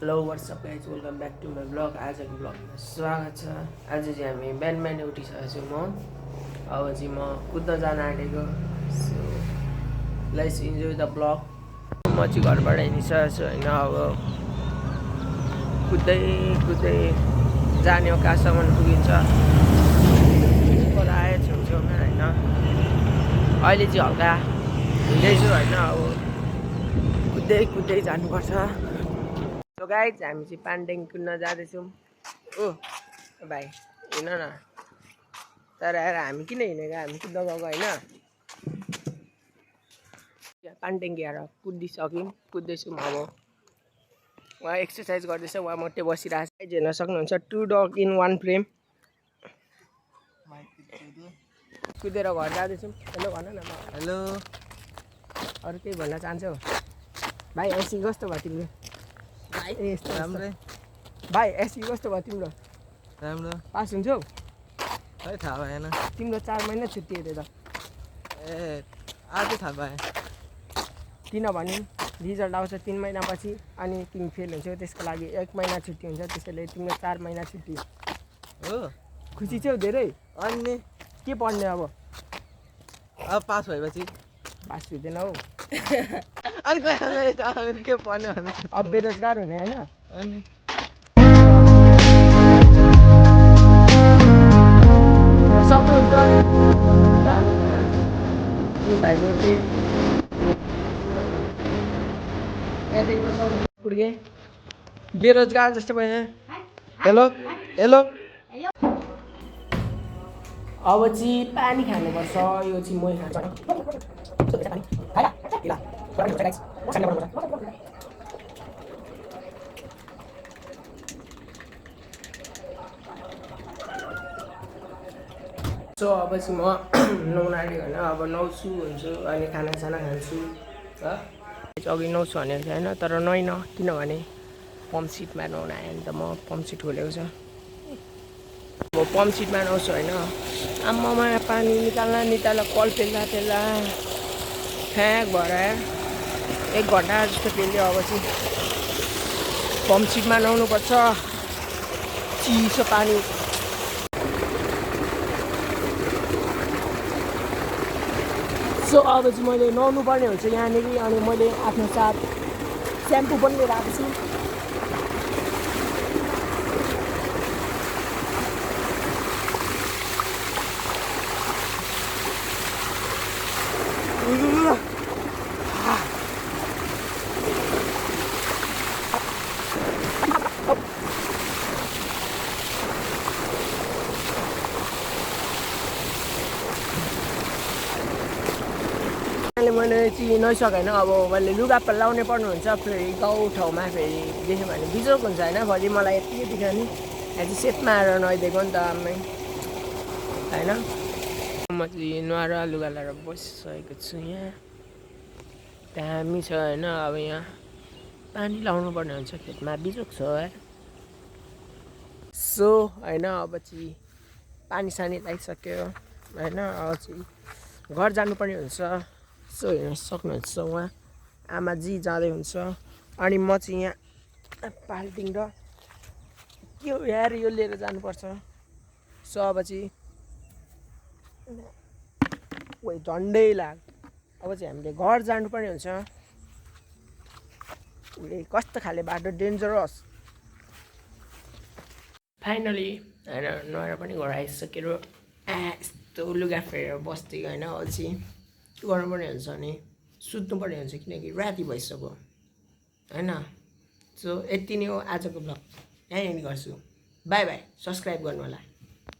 Hello what's up guys welcome back to my blog आजको ब्लगमा स्वागत छ। आज चाहिँ हामी बिहान उठिसकेको छु म। अब चाहिँ म कुद्न जान आँटेको। So let's enjoy the blog. म चाहिँ घरबाट हिँडिसकेको छु होइन। अब कुद्दै कुद्दै जाने कहाँसम्म पुगिन्छ पर आयो छेउछेउमा होइन। अहिले चाहिँ हल्का हिँड्दैछु होइन। अब कुद्दै कुद्दै जानुपर्छ। सो गाइज हामी चाहिँ पानडेङ कुद्न जाँदैछौँ। ओ भाइ हिँड न। तर आएर हामी किन हिँडेको, हामी कुद्न गएको होइन। पानडेङ गएर कुद्दिसक्यौँ, कुद्दैछौँ। अब उहाँ एक्सर्साइज गर्दैछ, उहाँ मात्रै बसिरहेको छ। हेर्न सक्नुहुन्छ 2 डग इन 1 फ्रेम। कुदेर घर जाँदैछौँ। हेलो भन न। हेलो अरू केही भन्न चाहन्छौ भाइ? एसी कस्तो भयो तिम्रो? ए यस्तो राम्रै भाइ एसी कस्तो भयो तिम्रो? राम्रो पास हुन्छौ? खै थाहा भएन। तिम्रो 4 महिना छुट्टी अरे त। ए आज थाहा पाएँ। किनभने रिजल्ट आउँछ 3 महिनापछि अनि तिमी फेल हुन्छौ, त्यसको लागि 1 महिना छुट्टी हुन्छ। त्यसैले तिम्रो 4 महिना छुट्टी हो। खुसी छौ धेरै? अनि के पढ्ने अब पास भएपछि? पास हुँदैन हौ। अनि के पढ्ने भने अब बेरोजगार हुने होइन। अनि बेरोजगार जस्तो भयो। Hello hello. अब चाहिँ पानी खानुपर्छ। यो चाहिँ मै खान्छ। सो अब चाहिँ म नुहाउन आँटेको होइन। अब नुहाउँछु हुन्छु अनि खानासाना खान्छु हो। अघि नुहाउँछु भनेको थिएँ होइन, तर नुहाइनँ किनभने पम्प सिटमा नुहाउन आएँ नि त। म पम्प सिट खोलेको छ। अब पम्प सिटमा नुहाउँछु होइन। आम्मामा पानी निकाल्न कल पेल्दा फ्याँक भएर 1 घन्टा जस्तो पेल्यो। अब चाहिँ पम्प सिटमा नुहाउनुपर्छ, चिसो पानी। सो अब चाहिँ मैले नुहाउनु पर्ने हुन्छ यहाँनिर। अनि मैले आफ्नो साथ स्याम्पू पनि लिएर आएको छु। मैले चाहिँ नुहाइसकेँ होइन। अब मैले लुगा लाउनै पर्नुहुन्छ। फेरि गाउँ ठाउँमा फेरि देख्यो भने बिजोक हुन्छ होइन। भोलि मलाई यत्तिकै देख्यो नि यहाँ चाहिँ सेटमा आएर नुहाइदिएको नि त आम्मै होइन। म चाहिँ नुहाएर लुगा लाएर बसिसकेको छु। यहाँ दामी छ होइन। अब यहाँ पानी लाउनु पर्ने हुन्छ, खेतमा बिजोक छ यार। सो होइन अब चाहिँ पानी सानी लगाइसक्यो होइन। अब चाहिँ घर जानुपर्ने हुन्छ। सो हेर्न सक्नुहुन्छ उहाँ आमाजी जाँदै हुन्छ अनि म चाहिँ यहाँ बाल्टिङ र के हो यार यो लिएर जानुपर्छ। सो अब चाहिँ झन्डै लाग। अब चाहिँ हामीले घर जानुपर्ने हुन्छ। कस्तो खाले बाटो, डेन्जरस। फाइनली होइन नुहाएर पनि घर आइसकेर यस्तो लुगा फेरेर बस्थेँ होइन। अझै के गर्नुपर्ने हुन्छ भने सुत्नुपर्ने हुन्छ किनकि राति भइसक्यो होइन। सो यति नै हो आजको ब्लग। यहीँ एन्ड गर्छु। By by. सब्सक्राइब गर्नु होला।